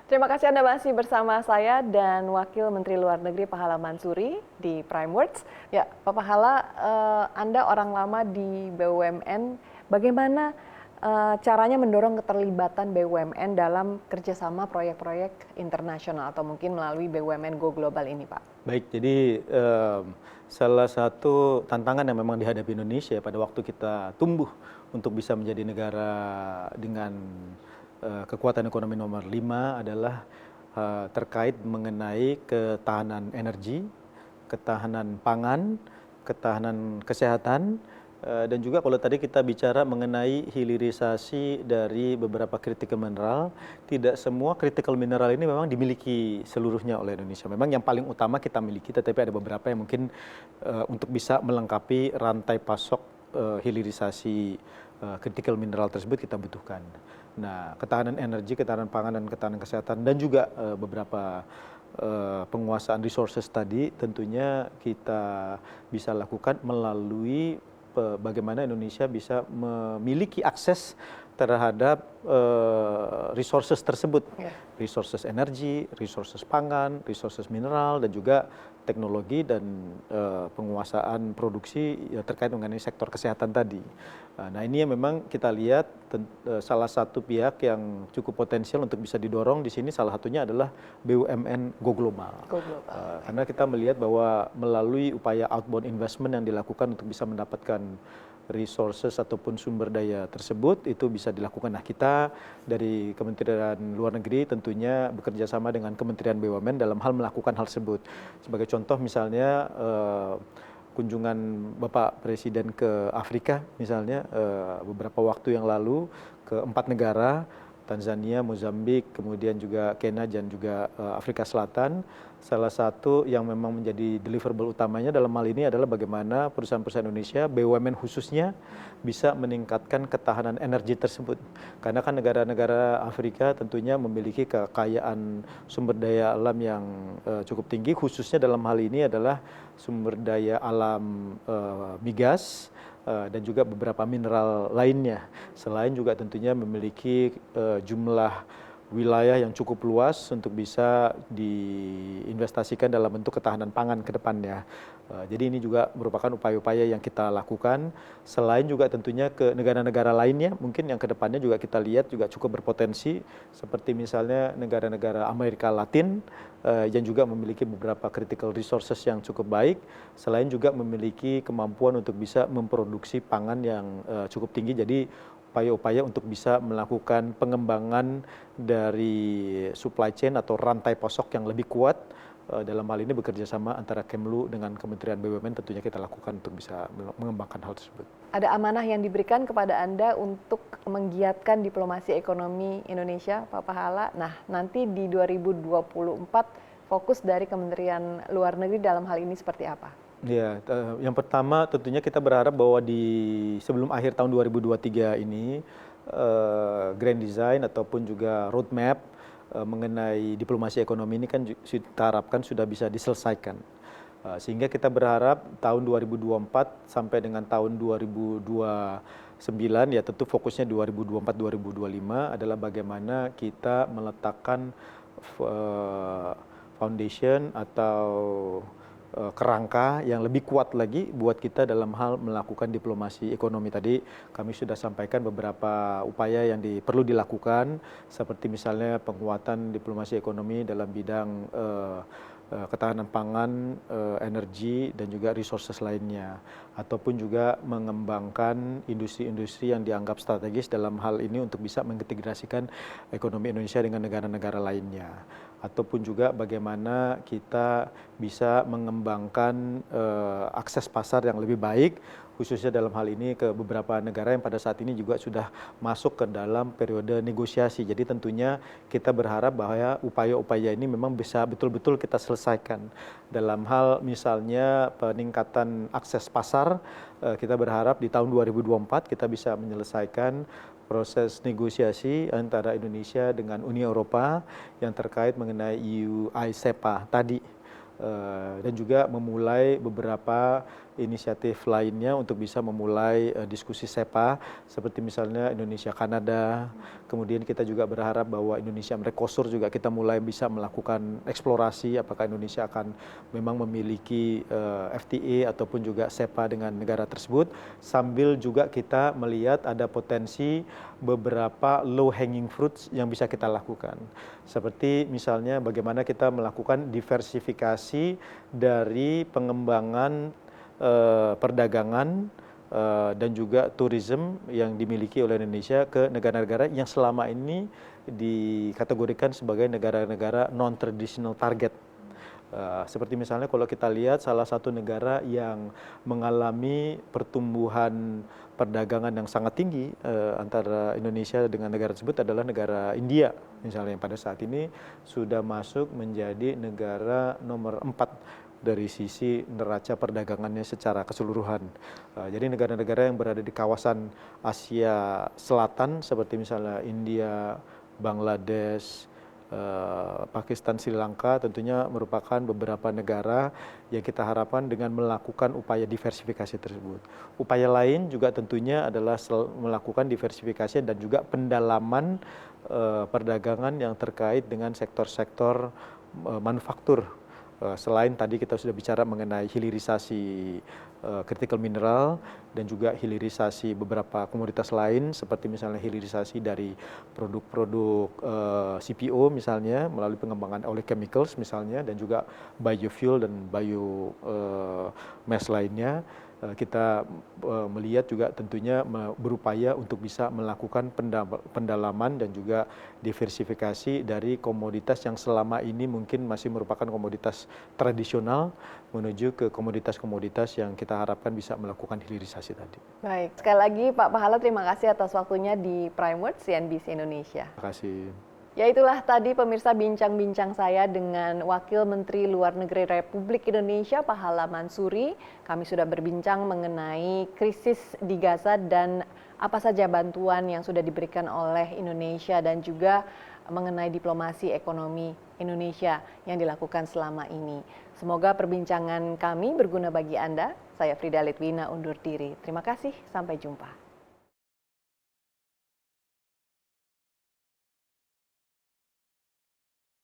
Terima kasih Anda masih bersama saya dan Wakil Menteri Luar Negeri Pahala Mansuri di Prime Words. Ya, Pak Pahala, Anda orang lama di BUMN. Bagaimana caranya mendorong keterlibatan BUMN dalam kerjasama proyek-proyek internasional atau mungkin melalui BUMN Go Global ini, Pak? Baik, jadi salah satu tantangan yang memang dihadapi Indonesia pada waktu kita tumbuh untuk bisa menjadi negara dengan kekuatan ekonomi nomor 5 adalah terkait mengenai ketahanan energi, ketahanan pangan, ketahanan kesehatan, dan juga kalau tadi kita bicara mengenai hilirisasi dari beberapa critical mineral, tidak semua critical mineral ini memang dimiliki seluruhnya oleh Indonesia. Memang yang paling utama kita miliki, tetapi ada beberapa yang mungkin untuk bisa melengkapi rantai pasok hilirisasi critical mineral tersebut kita butuhkan. Nah, ketahanan energi, ketahanan pangan, dan ketahanan kesehatan, dan juga beberapa penguasaan resources tadi tentunya kita bisa lakukan melalui bagaimana Indonesia bisa memiliki akses terhadap resources tersebut, resources energi, resources pangan, resources mineral, dan juga teknologi dan penguasaan produksi ya, terkait mengenai sektor kesehatan tadi. Nah, ini yang memang kita lihat salah satu pihak yang cukup potensial untuk bisa didorong di sini, salah satunya adalah BUMN Go Global. Karena kita melihat bahwa melalui upaya outbound investment yang dilakukan untuk bisa mendapatkan resources ataupun sumber daya tersebut itu bisa dilakukan. Nah, kita dari Kementerian Luar Negeri tentunya bekerja sama dengan Kementerian BUMN dalam hal melakukan hal tersebut. Sebagai contoh misalnya kunjungan Bapak Presiden ke Afrika misalnya beberapa waktu yang lalu ke 4 negara, Tanzania, Mozambik, kemudian juga Kenya dan juga Afrika Selatan. Salah satu yang memang menjadi deliverable utamanya dalam hal ini adalah bagaimana perusahaan-perusahaan Indonesia, BUMN khususnya, bisa meningkatkan ketahanan energi tersebut. Karena kan negara-negara Afrika tentunya memiliki kekayaan sumber daya alam yang cukup tinggi, khususnya dalam hal ini adalah sumber daya alam migas, dan juga beberapa mineral lainnya. Selain juga tentunya memiliki jumlah wilayah yang cukup luas untuk bisa diinvestasikan dalam bentuk ketahanan pangan ke depannya. Jadi ini juga merupakan upaya-upaya yang kita lakukan. Selain juga tentunya ke negara-negara lainnya, mungkin yang ke depannya juga kita lihat juga cukup berpotensi, seperti misalnya negara-negara Amerika Latin, yang juga memiliki beberapa critical resources yang cukup baik, selain juga memiliki kemampuan untuk bisa memproduksi pangan yang cukup tinggi. Jadi upaya-upaya untuk bisa melakukan pengembangan dari supply chain atau rantai pasok yang lebih kuat, dalam hal ini bekerja sama antara Kemlu dengan Kementerian BUMN tentunya kita lakukan untuk bisa mengembangkan hal tersebut. Ada amanah yang diberikan kepada Anda untuk menggiatkan diplomasi ekonomi Indonesia, Pak Pahala. Nah, nanti di 2024 fokus dari Kementerian Luar Negeri dalam hal ini seperti apa? Ya, yang pertama tentunya kita berharap bahwa sebelum akhir tahun 2023 ini grand design ataupun juga roadmap mengenai diplomasi ekonomi ini kan kita harapkan sudah bisa diselesaikan. Sehingga kita berharap tahun 2024 sampai dengan tahun 2029 ya tentu fokusnya 2024-2025 adalah bagaimana kita meletakkan foundation atau kerangka yang lebih kuat lagi buat kita dalam hal melakukan diplomasi ekonomi. Tadi kami sudah sampaikan beberapa upaya yang perlu dilakukan, seperti misalnya penguatan diplomasi ekonomi dalam bidang ketahanan pangan, energi, dan juga resources lainnya. Ataupun juga mengembangkan industri-industri yang dianggap strategis dalam hal ini untuk bisa mengintegrasikan ekonomi Indonesia dengan negara-negara lainnya. Ataupun juga bagaimana kita bisa mengembangkan akses pasar yang lebih baik, khususnya dalam hal ini ke beberapa negara yang pada saat ini juga sudah masuk ke dalam periode negosiasi. Jadi tentunya kita berharap bahwa upaya-upaya ini memang bisa betul-betul kita selesaikan. Dalam hal misalnya peningkatan akses pasar, kita berharap di tahun 2024 kita bisa menyelesaikan proses negosiasi antara Indonesia dengan Uni Eropa yang terkait mengenai EU-ISEPA tadi, dan juga memulai beberapa inisiatif lainnya untuk bisa memulai diskusi SEPA seperti misalnya Indonesia Kanada. Kemudian kita juga berharap bahwa Indonesia Mercosur juga kita mulai bisa melakukan eksplorasi apakah Indonesia akan memang memiliki FTA ataupun juga SEPA dengan negara tersebut, sambil juga kita melihat ada potensi beberapa low hanging fruits yang bisa kita lakukan. Seperti misalnya bagaimana kita melakukan diversifikasi dari pengembangan perdagangan dan juga tourism yang dimiliki oleh Indonesia ke negara-negara yang selama ini dikategorikan sebagai negara-negara non-traditional target. Seperti misalnya kalau kita lihat salah satu negara yang mengalami pertumbuhan perdagangan yang sangat tinggi antara Indonesia dengan negara tersebut adalah negara India, misalnya yang pada saat ini sudah masuk menjadi negara nomor 4 dari sisi neraca perdagangannya secara keseluruhan. Jadi negara-negara yang berada di kawasan Asia Selatan seperti misalnya India, Bangladesh, Pakistan, Sri Lanka tentunya merupakan beberapa negara yang kita harapkan dengan melakukan upaya diversifikasi tersebut. Upaya lain juga tentunya adalah melakukan diversifikasi dan juga pendalaman perdagangan yang terkait dengan sektor-sektor manufaktur. Selain tadi kita sudah bicara mengenai hilirisasi critical mineral dan juga hilirisasi beberapa komoditas lain seperti misalnya hilirisasi dari produk-produk CPO misalnya melalui pengembangan oleochemicals misalnya dan juga biofuel dan biomass lainnya. Kita melihat juga tentunya berupaya untuk bisa melakukan pendalaman dan juga diversifikasi dari komoditas yang selama ini mungkin masih merupakan komoditas tradisional menuju ke komoditas-komoditas yang kita harapkan bisa melakukan hilirisasi tadi. Baik, sekali lagi Pak Pahala terima kasih atas waktunya di Prime Words CNBC Indonesia. Terima kasih. Ya itulah tadi pemirsa bincang-bincang saya dengan Wakil Menteri Luar Negeri Republik Indonesia Pahala Mansuri. Kami sudah berbincang mengenai krisis di Gaza dan apa saja bantuan yang sudah diberikan oleh Indonesia dan juga mengenai diplomasi ekonomi Indonesia yang dilakukan selama ini. Semoga perbincangan kami berguna bagi Anda. Saya Frida Litwina undur diri. Terima kasih, sampai jumpa.